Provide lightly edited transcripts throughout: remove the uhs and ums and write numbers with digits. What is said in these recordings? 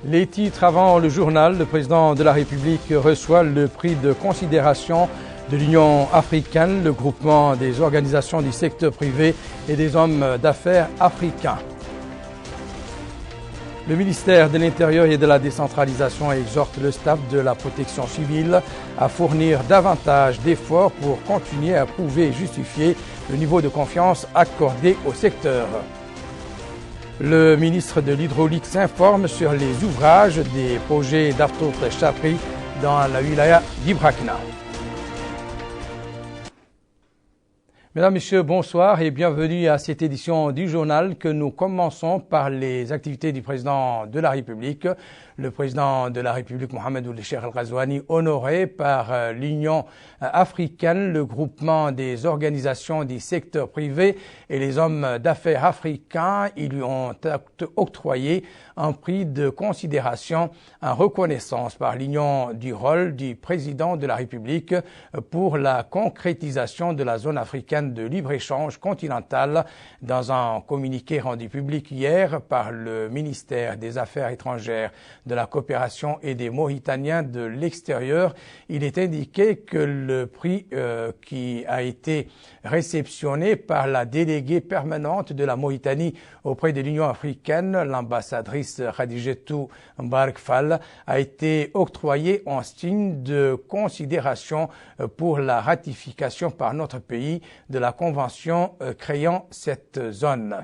Les titres avant le journal, le président de la République reçoit le prix de considération de l'Union africaine, le groupement des organisations du secteur privé et des hommes d'affaires africains. Le ministère de l'Intérieur et de la décentralisation exhorte le staff de la protection civile à fournir davantage d'efforts pour continuer à prouver et justifier le niveau de confiance accordé au secteur. Le ministre de l'Hydraulique s'informe sur les ouvrages des projets d'Aftout Chapri dans la wilaya d'Ibrakna. Mesdames, Messieurs, bonsoir et bienvenue à cette édition du journal que nous commençons par les activités du président de la République. Le président de la République, Mohamed Ould Cheikh Al-Ghazouani, honoré par l'Union africaine, le groupement des organisations du secteur privé et les hommes d'affaires africains. Ils lui ont octroyé un prix de considération en reconnaissance par l'Union du rôle du président de la République pour la concrétisation de la zone africaine de libre-échange continental. Dans un communiqué rendu public hier par le ministère des Affaires étrangères, de la coopération et des Mauritaniens de l'extérieur, il est indiqué que le prix qui a été réceptionné par la déléguée permanente de la Mauritanie auprès de l'Union africaine, l'ambassadrice Khadijatou Mbarak Fall, a été octroyé en signe de considération pour la ratification par notre pays de la convention créant cette zone.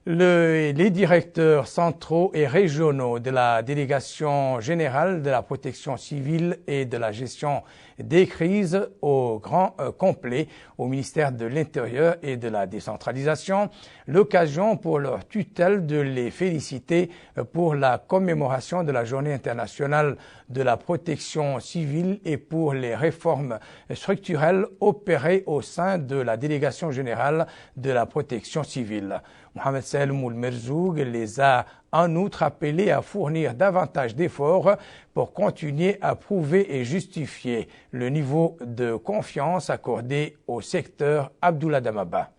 Les directeurs centraux et régionaux de la délégation générale de la protection civile et de la gestion des crises au grand complet au ministère de l'Intérieur et de la décentralisation, l'occasion pour leur tutelle de les féliciter pour la commémoration de la Journée internationale de la protection civile et pour les réformes structurelles opérées au sein de la délégation générale de la protection civile. Mohamed Salem Ould Merzoug les a en outre appelés à fournir davantage d'efforts pour continuer à prouver et justifier le niveau de confiance accordé au secteur. Abdoulaye Damaba.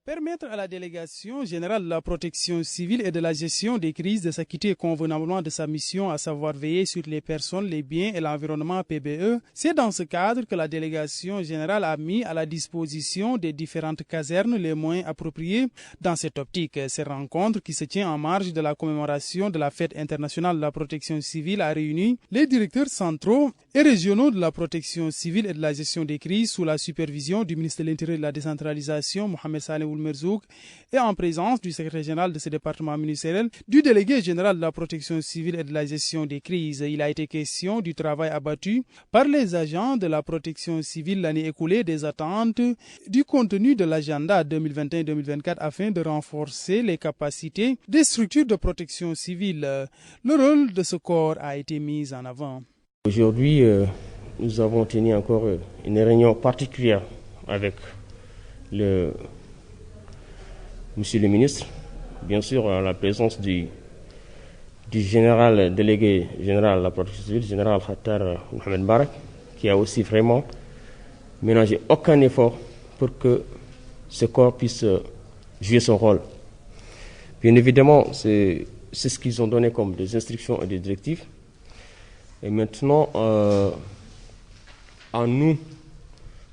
Permettre à la délégation générale de la protection civile et de la gestion des crises de s'acquitter convenablement de sa mission, à savoir veiller sur les personnes, les biens et l'environnement PBE, c'est dans ce cadre que la délégation générale a mis à la disposition des différentes casernes les moyens appropriés. Dans cette optique, ces rencontres qui se tient en marge de la commémoration de la fête internationale de la protection civile a réuni les directeurs centraux et régionaux de la protection civile et de la gestion des crises sous la supervision du ministre de l'Intérieur et de la décentralisation, Mohamed Salem Ould Merzoug, et en présence du secrétaire général de ce département ministériel, du délégué général de la protection civile et de la gestion des crises. Il a été question du travail abattu par les agents de la protection civile l'année écoulée, des attentes, du contenu de l'agenda 2021-2024 afin de renforcer les capacités des structures de protection civile. Le rôle de ce corps a été mis en avant. Aujourd'hui, nous avons tenu encore une réunion particulière avec Monsieur le ministre, bien sûr, en la présence du général délégué général de la protection civile, général Khattar Mohamed Barak, qui a aussi vraiment ménagé aucun effort pour que ce corps puisse jouer son rôle. Bien évidemment, c'est ce qu'ils ont donné comme des instructions et des directives. Et maintenant, à nous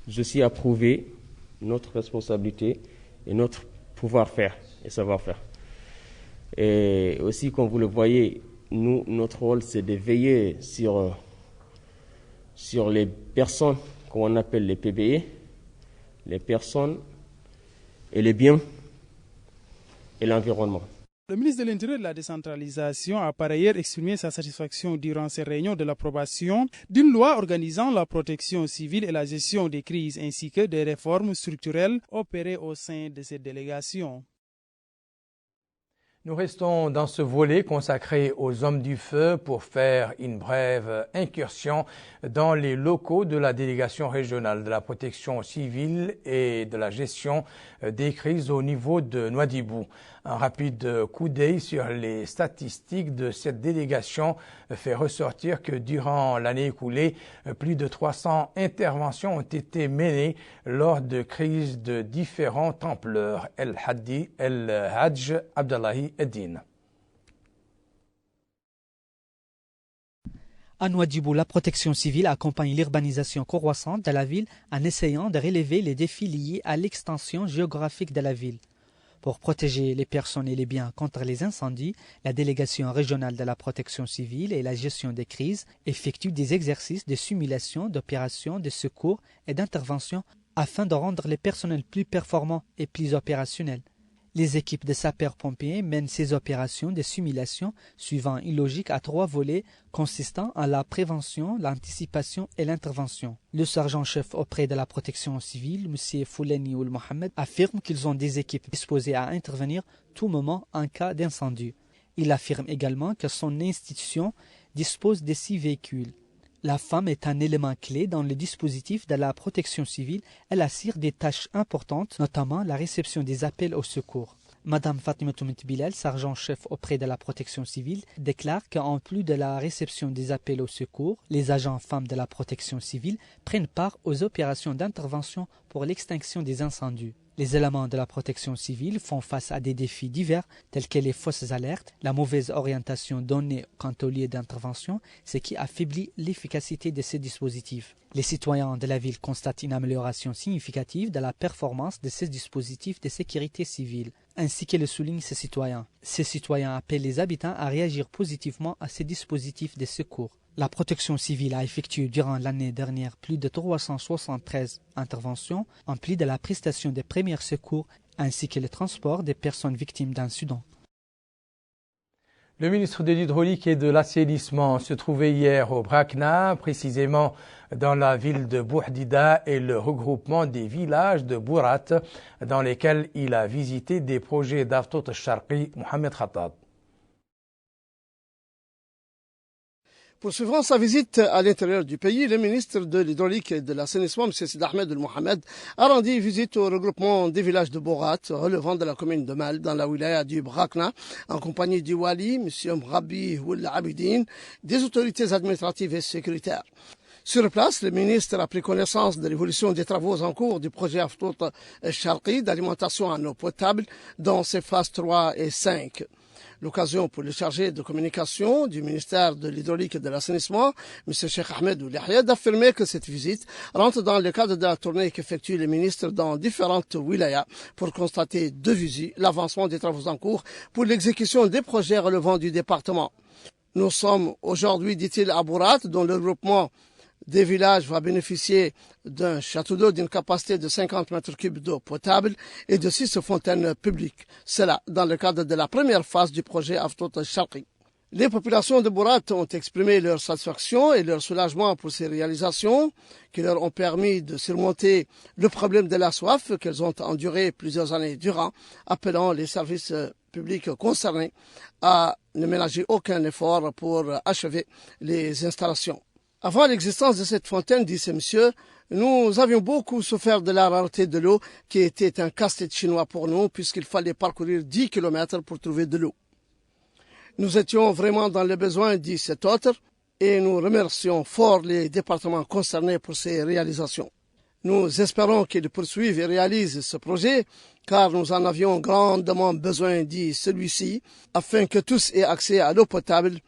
aussi à prouver notre responsabilité et notre pouvoir faire et savoir faire. Et aussi, comme vous le voyez, notre rôle, c'est de veiller sur les personnes qu'on appelle les PBE, les personnes et les biens et l'environnement. Le ministre de l'Intérieur et de la décentralisation a par ailleurs exprimé sa satisfaction durant ces réunions de l'approbation d'une loi organisant la protection civile et la gestion des crises ainsi que des réformes structurelles opérées au sein de cette délégation. Nous restons dans ce volet consacré aux hommes du feu pour faire une brève incursion dans les locaux de la délégation régionale de la protection civile et de la gestion des crises au niveau de Nouadhibou. Un rapide coup d'œil sur les statistiques de cette délégation fait ressortir que durant l'année écoulée, plus de 300 interventions ont été menées lors de crises de différentes ampleurs. El Hadj Abdallahi Eddine. À Nouadhibou, la protection civile accompagne l'urbanisation croissante de la ville en essayant de relever les défis liés à l'extension géographique de la ville. Pour protéger les personnes et les biens contre les incendies, la délégation régionale de la protection civile et la gestion des crises effectue des exercices de simulation d'opérations de secours et d'intervention afin de rendre les personnels plus performants et plus opérationnels. Les équipes de sapeurs-pompiers mènent ces opérations de simulation suivant une logique à 3 volets consistant en la prévention, l'anticipation et l'intervention. Le sergent-chef auprès de la protection civile, M. Fouleni Oul Mohamed, affirme qu'ils ont des équipes disposées à intervenir tout moment en cas d'incendie. Il affirme également que son institution dispose de 6 véhicules. La femme est un élément clé dans le dispositif de la protection civile. Elle assure des tâches importantes, notamment la réception des appels au secours. Madame Fatima Bilal, sergent-chef auprès de la protection civile, déclare qu'en plus de la réception des appels au secours, les agents femmes de la protection civile prennent part aux opérations d'intervention pour l'extinction des incendies. Les éléments de la protection civile font face à des défis divers tels que les fausses alertes, la mauvaise orientation donnée quant au lieu d'intervention, ce qui affaiblit l'efficacité de ces dispositifs. Les citoyens de la ville constatent une amélioration significative de la performance de ces dispositifs de sécurité civile, ainsi que le soulignent ces citoyens. Ces citoyens appellent les habitants à réagir positivement à ces dispositifs de secours. La protection civile a effectué durant l'année dernière plus de 373 interventions, en plus de la prestation des premiers secours ainsi que le transport des personnes victimes d'incidents. Le ministre de l'Hydraulique et de l'Assainissement se trouvait hier au Brakna, précisément dans la ville de Bouhdida et le regroupement des villages de Bourat, dans lesquels il a visité des projets d'Aftot al-Sharqi, Mohamed Khattab. Poursuivant sa visite à l'intérieur du pays, le ministre de l'Hydraulique et de l'Assainissement, M. Sid Ahmed El Mohamed, a rendu visite au regroupement des villages de Bourat, relevant de la commune de Mal, dans la wilaya du Brakna, en compagnie du Wali, M. Mrabi Oul Abidine, des autorités administratives et sécuritaires. Sur place, le ministre a pris connaissance de l'évolution des travaux en cours du projet Aftot al-Sharqi d'alimentation en eau potable dans ses phases 3 et 5. L'occasion pour le chargé de communication du ministère de l'Hydraulique et de l'Assainissement, M. Cheikh Ahmed Ould Yahya, d'affirmer que cette visite rentre dans le cadre de la tournée qu'effectue le ministre dans différentes wilayas pour constater de visu l'avancement des travaux en cours pour l'exécution des projets relevant du département. Nous sommes aujourd'hui, dit-il, à Bourat, dont le regroupement des villages va bénéficier d'un château d'eau d'une capacité de 50 mètres cubes d'eau potable et de 6 fontaines publiques. Cela dans le cadre de la première phase du projet Aftot al-Sharqi. Les populations de Bourat ont exprimé leur satisfaction et leur soulagement pour ces réalisations qui leur ont permis de surmonter le problème de la soif qu'elles ont enduré plusieurs années durant, appelant les services publics concernés à ne ménager aucun effort pour achever les installations. Avant l'existence de cette fontaine, dit ce monsieur, nous avions beaucoup souffert de la rareté de l'eau qui était un casse-tête chinois pour nous puisqu'il fallait parcourir 10 km pour trouver de l'eau. Nous étions vraiment dans le besoin, dit cet autre, et nous remercions fort les départements concernés pour ces réalisations. Nous espérons qu'ils poursuivent et réalisent ce projet car nous en avions grandement besoin, dit celui-ci, afin que tous aient accès à l'eau potable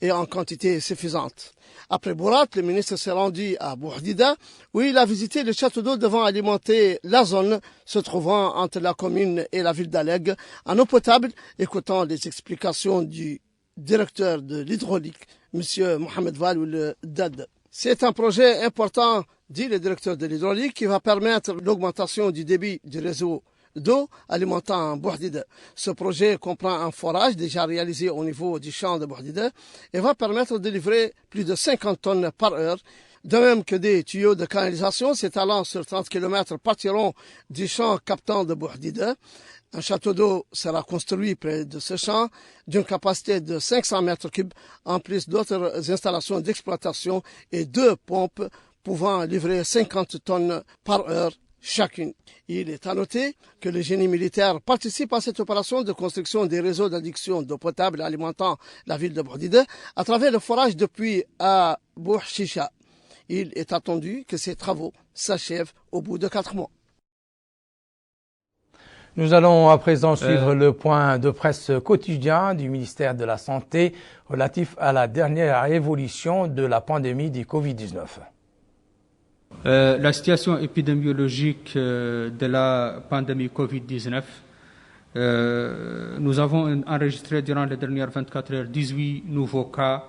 et en quantité suffisante. Après Bourat, le ministre s'est rendu à Bouhdida où il a visité le château d'eau devant alimenter la zone se trouvant entre la commune et la ville d'Aleg en eau potable, écoutant les explications du directeur de l'hydraulique, M. Mohamed Ould Dad. C'est un projet important, dit le directeur de l'hydraulique, qui va permettre l'augmentation du débit du réseau d'eau alimentant Bouhdida. Ce projet comprend un forage déjà réalisé au niveau du champ de Bouhdida et va permettre de livrer plus de 50 tonnes par heure, de même que des tuyaux de canalisation s'étalant sur 30 km partiront du champ captant de Bouhdida. Un château d'eau sera construit près de ce champ d'une capacité de 500 mètres cubes, en plus d'autres installations d'exploitation et 2 pompes pouvant livrer 50 tonnes par heure chacune. Il est à noter que le génie militaire participe à cette opération de construction des réseaux d'adduction d'eau potable alimentant la ville de Bouhdida à travers le forage depuis à Bouchisha. Il est attendu que ces travaux s'achèvent au bout de 4 mois. Nous allons à présent suivre le point de presse quotidien du ministère de la Santé relatif à la dernière évolution de la pandémie du Covid-19. La situation épidémiologique de la pandémie Covid-19, nous avons enregistré durant les dernières 24 heures 18 nouveaux cas,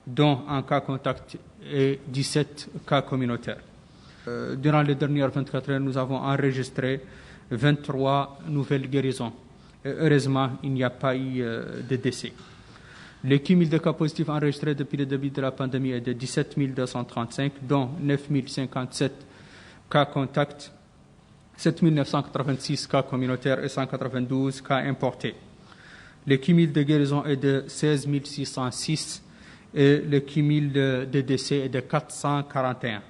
dont un cas contact et 17 cas communautaires. Durant les dernières 24 heures, nous avons enregistré 23 nouvelles guérisons. Et heureusement, il n'y a pas eu de décès. Le cumul de cas positifs enregistrés depuis le début de la pandémie est de 17 235, dont 9 057 cas contacts, 7 986 cas communautaires et 192 cas importés. Le cumul de guérison est de 16 606 et le cumul de décès est de 441.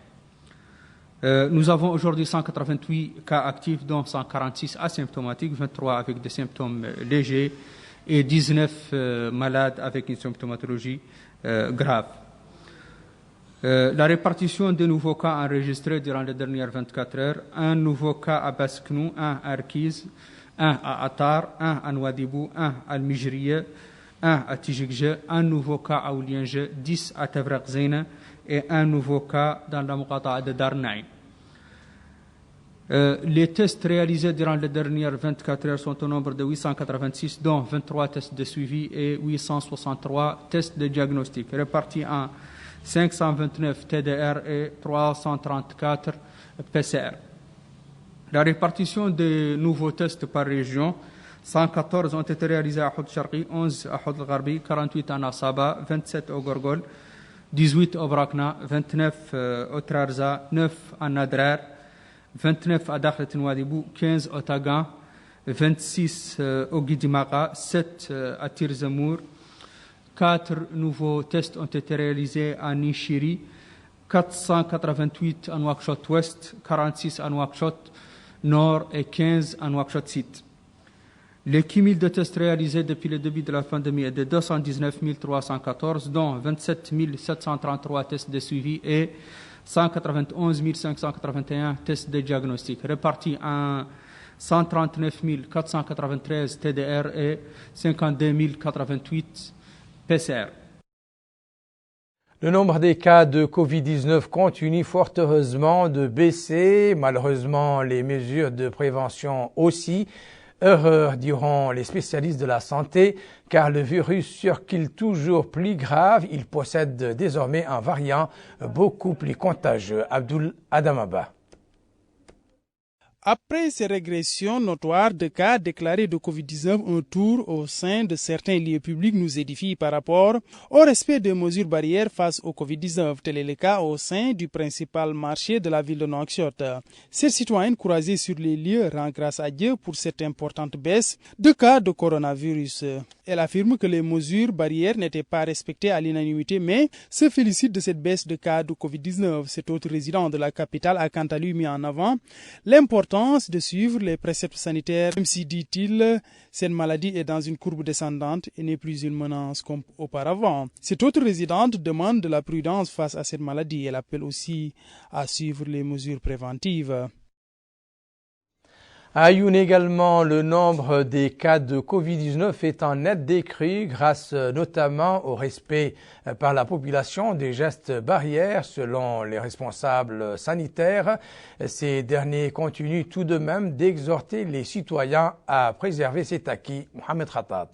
Nous avons aujourd'hui 188 cas actifs, dont 146 asymptomatiques, 23 avec des symptômes légers et 19 malades avec une symptomatologie grave. La répartition des nouveaux cas enregistrés durant les dernières 24 heures: un nouveau cas à Basknou, un à Arkiz, un à Attar, un à Nouadhibou, un à Al-Mijriya, un à Tijikje, un nouveau cas à Oulienge, 10 à Tavraq Zeyna et un nouveau cas dans la Muqata'a de Darnaï. Les tests réalisés durant les dernières 24 heures sont au nombre de 886, dont 23 tests de suivi et 863 tests de diagnostic, répartis en 529 TDR et 334 PCR. La répartition des nouveaux tests par région: 114 ont été réalisés à Houd Sharqi, 11 à Houd al-Gharbi, 48 à Nasaba, 27 au Gorgol, 18 au Brakna, 29 au Trarza, 9 à Nadrar, 29 à Dakhlet Nouadhibou, 15 au Tagan, 26 au Guidimaka, 7 à Tirzamour. 4 nouveaux tests ont été réalisés à Nishiri, 488 à Nouakchott Ouest, 46 à Nouakchott Nord et 15 à Nouakchott Sud. Le cumul de tests réalisés depuis le début de la pandémie est de 219 314, dont 27 733 tests de suivi et 191 581 tests de diagnostic, répartis en 139 493 TDR et 52 088 PCR. Le nombre des cas de Covid-19 continue fort heureusement de baisser. Malheureusement, les mesures de prévention aussi. Erreur, diront les spécialistes de la santé, car le virus circule toujours plus grave. Il possède désormais un variant beaucoup plus contagieux. Abdul Adamaba. Après ces régressions notoires de cas déclarés de Covid-19, un tour au sein de certains lieux publics nous édifie par rapport au respect des mesures barrières face au Covid-19. Tel est le cas au sein du principal marché de la ville de Nouakchott. Cette citoyenne croisée sur les lieux rend grâce à Dieu pour cette importante baisse de cas de coronavirus. Elle affirme que les mesures barrières n'étaient pas respectées à l'unanimité, mais se félicite de cette baisse de cas de Covid-19. Cet autre résident de la capitale a quant à lui mis en avant l'importance de suivre les préceptes sanitaires, même si, dit-il, cette maladie est dans une courbe descendante et n'est plus une menace comme auparavant. Cette autre résidente demande de la prudence face à cette maladie. Elle appelle aussi à suivre les mesures préventives. À Ayoun également, le nombre des cas de Covid-19 est en net décrue grâce notamment au respect par la population des gestes barrières selon les responsables sanitaires. Ces derniers continuent tout de même d'exhorter les citoyens à préserver cet acquis. Mohamed Khattab.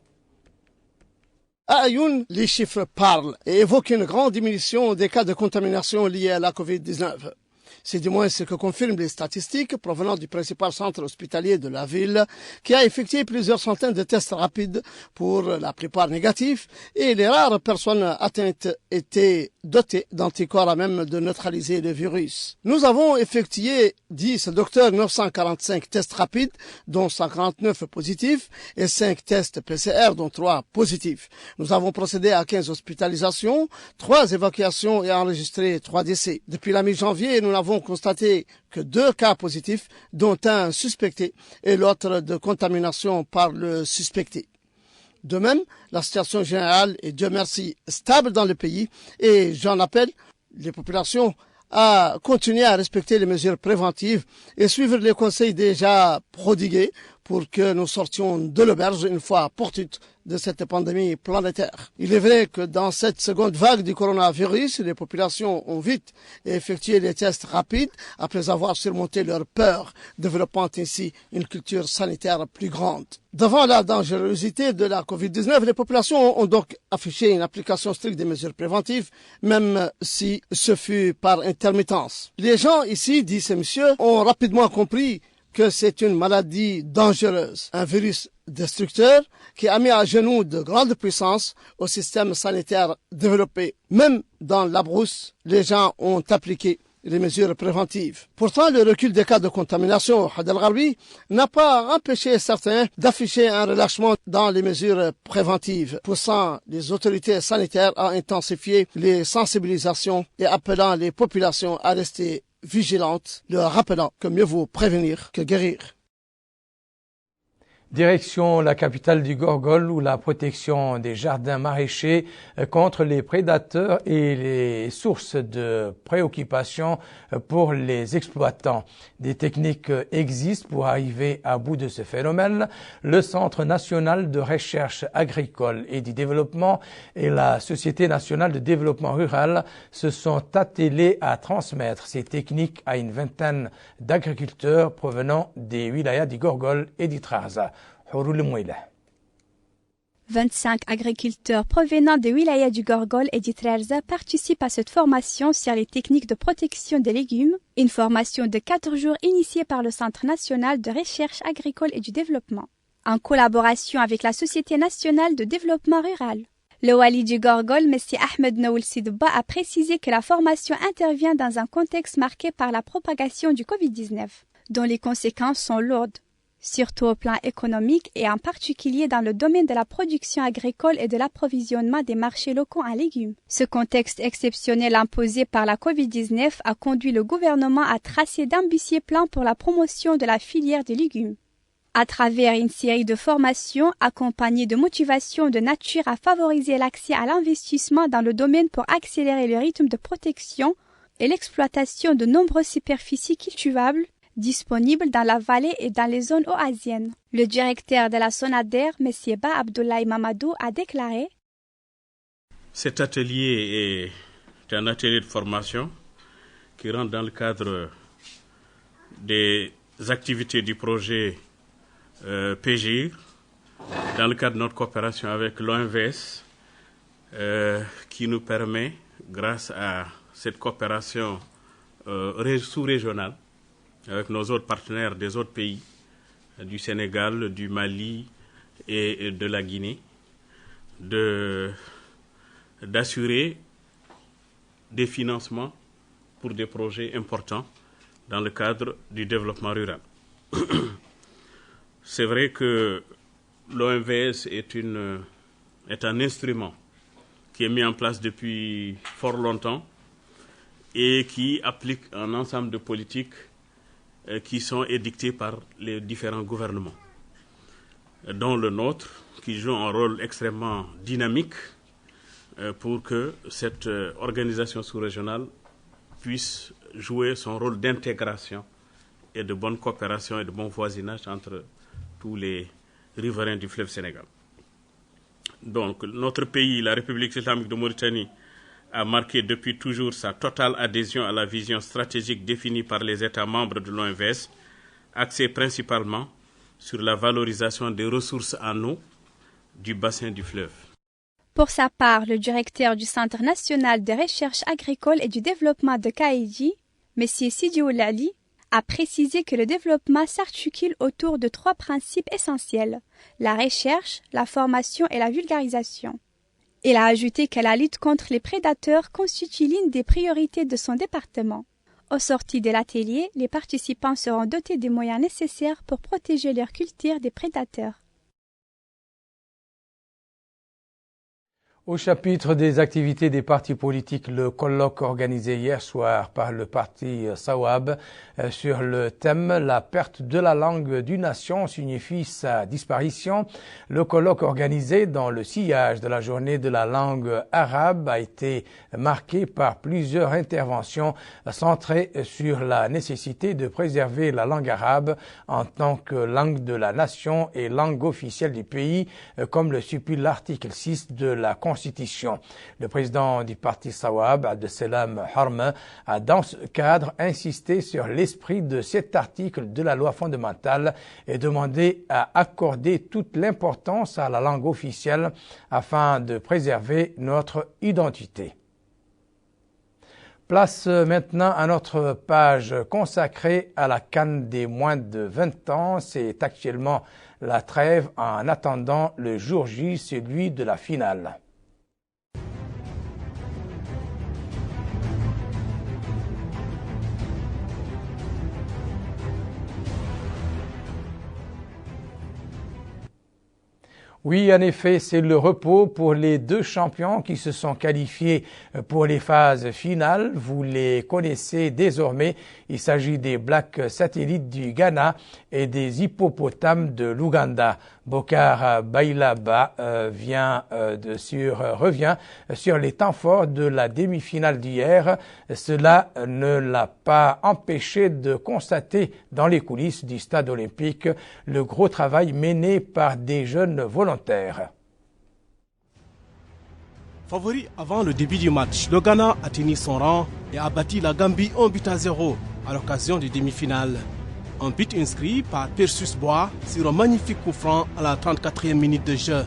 À Ayoun, les chiffres parlent et évoquent une grande diminution des cas de contamination liés à la Covid-19. C'est du moins ce que confirment les statistiques provenant du principal centre hospitalier de la ville, qui a effectué plusieurs centaines de tests rapides, pour la plupart négatifs, et les rares personnes atteintes étaient dotées d'anticorps à même de neutraliser le virus. Nous avons effectué, dit ce docteur, 945 tests rapides, dont 149 positifs, et 5 tests PCR, dont 3 positifs. Nous avons procédé à 15 hospitalisations, 3 évacuations et enregistré 3 décès. Depuis la mi-janvier, nous n'avons constaté que 2 cas positifs, dont un suspecté et l'autre de contamination par le suspecté. De même, la situation générale est, Dieu merci, stable dans le pays et j'en appelle les populations à continuer à respecter les mesures préventives et suivre les conseils déjà prodigués pour que nous sortions de l'auberge une fois pour toutes de cette pandémie planétaire. Il est vrai que dans cette seconde vague du coronavirus, les populations ont vite effectué des tests rapides après avoir surmonté leur peur, développant ainsi une culture sanitaire plus grande. Devant la dangerosité de la COVID-19, les populations ont donc affiché une application stricte des mesures préventives, même si ce fut par intermittence. Les gens ici, dit ce monsieur, ont rapidement compris que c'est une maladie dangereuse, un virus destructeur qui a mis à genoux de grandes puissances au système sanitaire développé. Même dans la brousse, les gens ont appliqué les mesures préventives. Pourtant, le recul des cas de contamination au Had el-Gharbi n'a pas empêché certains d'afficher un relâchement dans les mesures préventives, poussant les autorités sanitaires à intensifier les sensibilisations et appelant les populations à rester vigilantes, leur rappelant que mieux vaut prévenir que guérir. Direction la capitale du Gorgol où la protection des jardins maraîchers contre les prédateurs et les sources de préoccupation pour les exploitants. Des techniques existent pour arriver à bout de ce phénomène. Le Centre national de recherche agricole et du développement et la Société nationale de développement rural se sont attelés à transmettre ces techniques à une vingtaine d'agriculteurs provenant des wilayas du Gorgol et du Trarza. 25 agriculteurs provenant des wilayas du Gorgol et du Trarza participent à cette formation sur les techniques de protection des légumes, une formation de 4 jours initiée par le Centre national de recherche agricole et du développement, en collaboration avec la Société nationale de développement rural. Le wali du Gorgol, M. Ahmed Naoul Sidba, a précisé que la formation intervient dans un contexte marqué par la propagation du Covid-19, dont les conséquences sont lourdes, surtout au plan économique et en particulier dans le domaine de la production agricole et de l'approvisionnement des marchés locaux en légumes. Ce contexte exceptionnel imposé par la COVID-19 a conduit le gouvernement à tracer d'ambitieux plans pour la promotion de la filière des légumes. À travers une série de formations accompagnées de motivations de nature à favoriser l'accès à l'investissement dans le domaine pour accélérer le rythme de protection et l'exploitation de nombreuses superficies cultivables disponibles dans la vallée et dans les zones oasiennes. Le directeur de la SONADER, M. Ba Abdoulaye Mamadou, a déclaré: Cet atelier est un atelier de formation qui rentre dans le cadre des activités du projet PGIR, dans le cadre de notre coopération avec l'OMVS, qui nous permet, grâce à cette coopération sous-régionale, avec nos autres partenaires des autres pays, du Sénégal, du Mali et de la Guinée, d'assurer des financements pour des projets importants dans le cadre du développement rural. C'est vrai que l'OMVS est un instrument qui est mis en place depuis fort longtemps et qui applique un ensemble de politiques qui sont édictées par les différents gouvernements, dont le nôtre, qui joue un rôle extrêmement dynamique pour que cette organisation sous-régionale puisse jouer son rôle d'intégration et de bonne coopération et de bon voisinage entre tous les riverains du fleuve Sénégal. Donc, notre pays, la République islamique de Mauritanie, a marqué depuis toujours sa totale adhésion à la vision stratégique définie par les États membres de l'OMVS, axée principalement sur la valorisation des ressources en eau du bassin du fleuve. Pour sa part, le directeur du Centre national de recherche agricole et du développement de Kaïdji, M. Sidi Oulali, a précisé que le développement s'articule autour de 3 principes essentiels: la recherche, la formation et la vulgarisation. Il a ajouté que la lutte contre les prédateurs constitue l'une des priorités de son département. Au sortir de l'atelier, les participants seront dotés des moyens nécessaires pour protéger leur culture des prédateurs. Au chapitre des activités des partis politiques, le colloque organisé hier soir par le parti Sawab sur le thème « La perte de la langue d'une nation signifie sa disparition ». Le colloque organisé dans le sillage de la journée de la langue arabe a été marqué par plusieurs interventions centrées sur la nécessité de préserver la langue arabe en tant que langue de la nation et langue officielle du pays, comme le stipule l'article 6 de la Constitution. Le président du parti Sawab, Abdesselam Harma, a dans ce cadre insisté sur l'esprit de cet article de la loi fondamentale et demandé à accorder toute l'importance à la langue officielle afin de préserver notre identité. Place maintenant à notre page consacrée à la CAN des moins de 20 ans. C'est actuellement la trêve en attendant le jour J, celui de la finale. Oui, en effet, c'est le repos pour les deux champions qui se sont qualifiés pour les phases finales. Vous les connaissez désormais. Il s'agit des Blacks satellites du Ghana et des Hippopotames de l'Ouganda. Bokar Bailaba revient sur les temps forts de la demi-finale d'hier. Cela ne l'a pas empêché de constater dans les coulisses du stade olympique le gros travail mené par des jeunes volontaires. Favori avant le début du match, le Ghana a tenu son rang et a battu la Gambie 1-0 à l'occasion des demi-finales. Un but inscrit par Persus Bois sur un magnifique coup franc à la 34e minute de jeu.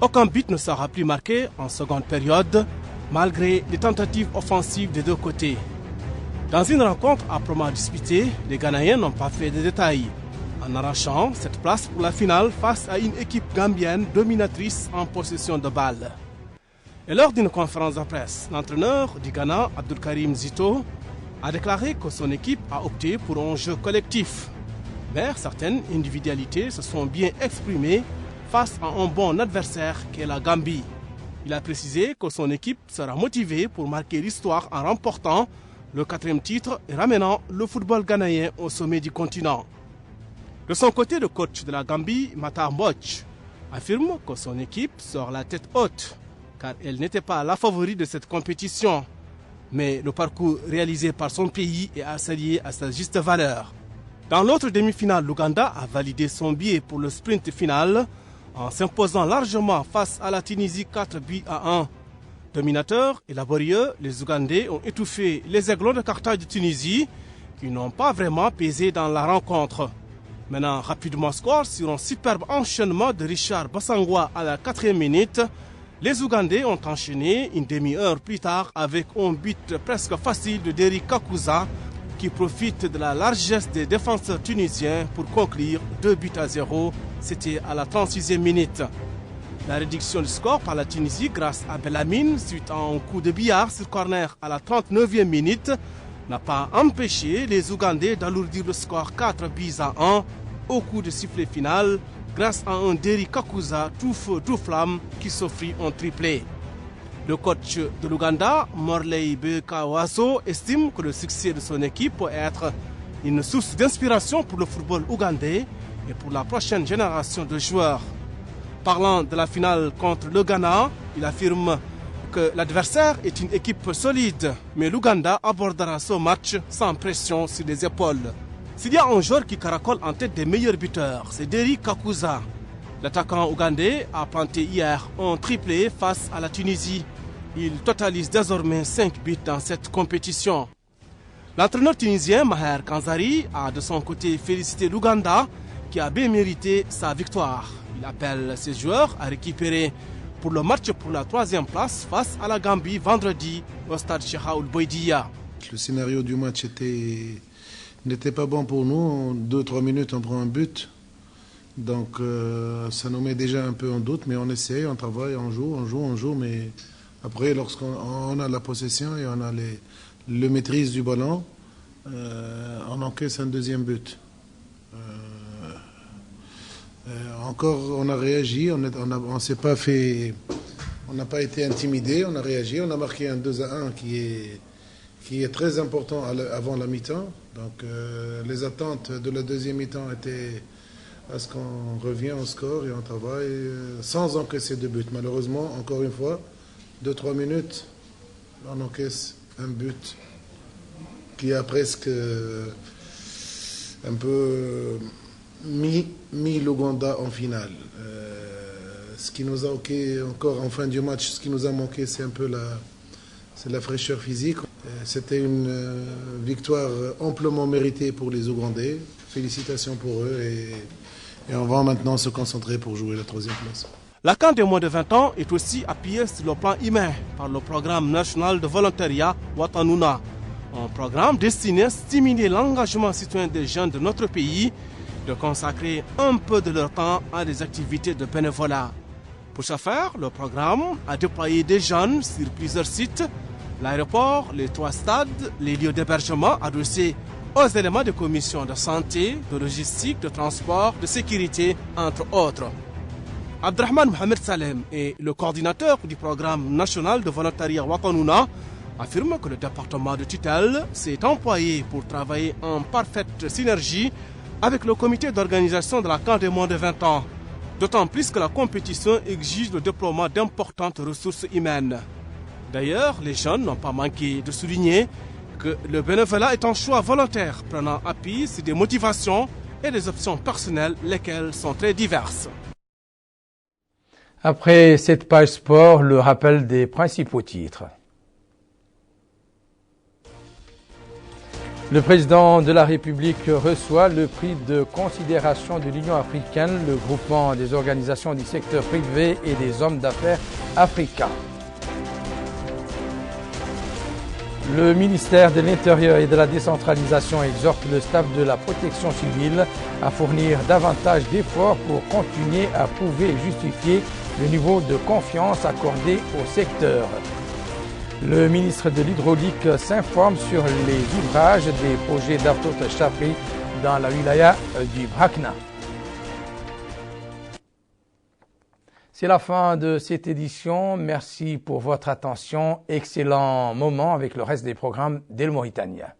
Aucun but ne sera plus marqué en seconde période, malgré les tentatives offensives des deux côtés. Dans une rencontre âprement disputée, les Ghanéens n'ont pas fait de détails, en arrachant cette place pour la finale face à une équipe gambienne dominatrice en possession de balles. Et lors d'une conférence de presse, l'entraîneur du Ghana, Abdulkarim Zito, a déclaré que son équipe a opté pour un jeu collectif. Mais certaines individualités se sont bien exprimées face à un bon adversaire qu'est la Gambie. Il a précisé que son équipe sera motivée pour marquer l'histoire en remportant le 4e titre et ramenant le football ghanéen au sommet du continent. De son côté, le coach de la Gambie, Matar Mbodj, affirme que son équipe sort la tête haute car elle n'était pas la favorite de cette compétition. Mais le parcours réalisé par son pays est à saluer à sa juste valeur. Dans l'autre demi-finale, l'Ouganda a validé son billet pour le sprint final en s'imposant largement face à la Tunisie 4-1. Dominateurs et laborieux, les Ougandais ont étouffé les Aiglons de Carthage de Tunisie qui n'ont pas vraiment pesé dans la rencontre. Menant rapidement score sur un superbe enchaînement de Richard Bassangwa à la 4e minute, les Ougandais ont enchaîné une demi-heure plus tard avec un but presque facile de Derrick Kakuza qui profite de la largesse des défenseurs tunisiens pour conclure 2-0. C'était à la 36e minute. La réduction du score par la Tunisie grâce à Belhamine suite à un coup de billard sur corner à la 39e minute n'a pas empêché les Ougandais d'alourdir le score 4-1 au coup de sifflet final grâce à un Derrick Kakuza tout feu, tout flamme qui s'offrit un triplé. Le coach de l'Ouganda, Morley Bekawaso, estime que le succès de son équipe peut être une source d'inspiration pour le football ougandais et pour la prochaine génération de joueurs. Parlant de la finale contre le Ghana, il affirme que l'adversaire est une équipe solide, mais l'Ouganda abordera ce match sans pression sur les épaules. S'il y a un joueur qui caracole en tête des meilleurs buteurs, c'est Derrick Kakuza. L'attaquant ougandais a planté hier un triplé face à la Tunisie. Il totalise désormais 5 buts dans cette compétition. L'entraîneur tunisien Maher Kanzari a de son côté félicité l'Ouganda qui a bien mérité sa victoire. Il appelle ses joueurs à récupérer pour le match pour la 3e place face à la Gambie vendredi au stade Cheikh Bouidia. Le scénario du match n'était pas bon pour nous. En 2-3 minutes, on prend un but. Donc ça nous met déjà un peu en doute, mais on essaye, on travaille, on joue. Mais après, lorsqu'on a la possession et on a le maîtrise du ballon, on encaisse un 2e but. Encore, on a réagi, on s'est pas fait On n'a pas été intimidé, on a réagi, on a marqué un 2-1 qui est très important avant la mi-temps. Donc les attentes de la deuxième mi-temps étaient à ce qu'on revienne au score et on travaille sans encaisser de but. Malheureusement, encore une fois, 2-3 minutes, on encaisse un but qui a presque un peu mis l'Ouganda en finale. Ce qui nous a manqué encore en fin du match, ce qui nous a manqué, c'est un peu la fraîcheur physique. C'était une victoire amplement méritée pour les Ougandais. Félicitations pour eux et on va maintenant se concentrer pour jouer la 3e place. La CAN des moins de 20 ans est aussi appuyée sur le plan humain par le programme national de volontariat Watanuna, un programme destiné à stimuler l'engagement citoyen des jeunes de notre pays, de consacrer un peu de leur temps à des activités de bénévolat. Pour ce faire, le programme a déployé des jeunes sur plusieurs sites, l'aéroport, les 3 stades, les lieux d'hébergement adossés aux éléments de commission de santé, de logistique, de transport, de sécurité, entre autres. Abdrahman Mohamed Salem est le coordinateur du programme national de volontariat Watanuna, affirme que le département de tutelle s'est employé pour travailler en parfaite synergie avec le comité d'organisation de la CAN des moins de 20 ans, d'autant plus que la compétition exige le déploiement d'importantes ressources humaines. D'ailleurs, les jeunes n'ont pas manqué de souligner que le bénévolat est un choix volontaire prenant appui sur des motivations et des options personnelles, lesquelles sont très diverses. Après cette page sport, le rappel des principaux titres. Le président de la République reçoit le prix de considération de l'Union africaine, le groupement des organisations du secteur privé et des hommes d'affaires africains. Le ministère de l'Intérieur et de la décentralisation exhorte le staff de la protection civile à fournir davantage d'efforts pour continuer à prouver et justifier le niveau de confiance accordé au secteur. Le ministre de l'Hydraulique s'informe sur les ouvrages des projets d'Artot Chapri dans la wilaya du Brakna. C'est la fin de cette édition. Merci pour votre attention. Excellent moment avec le reste des programmes d'El Mauritania.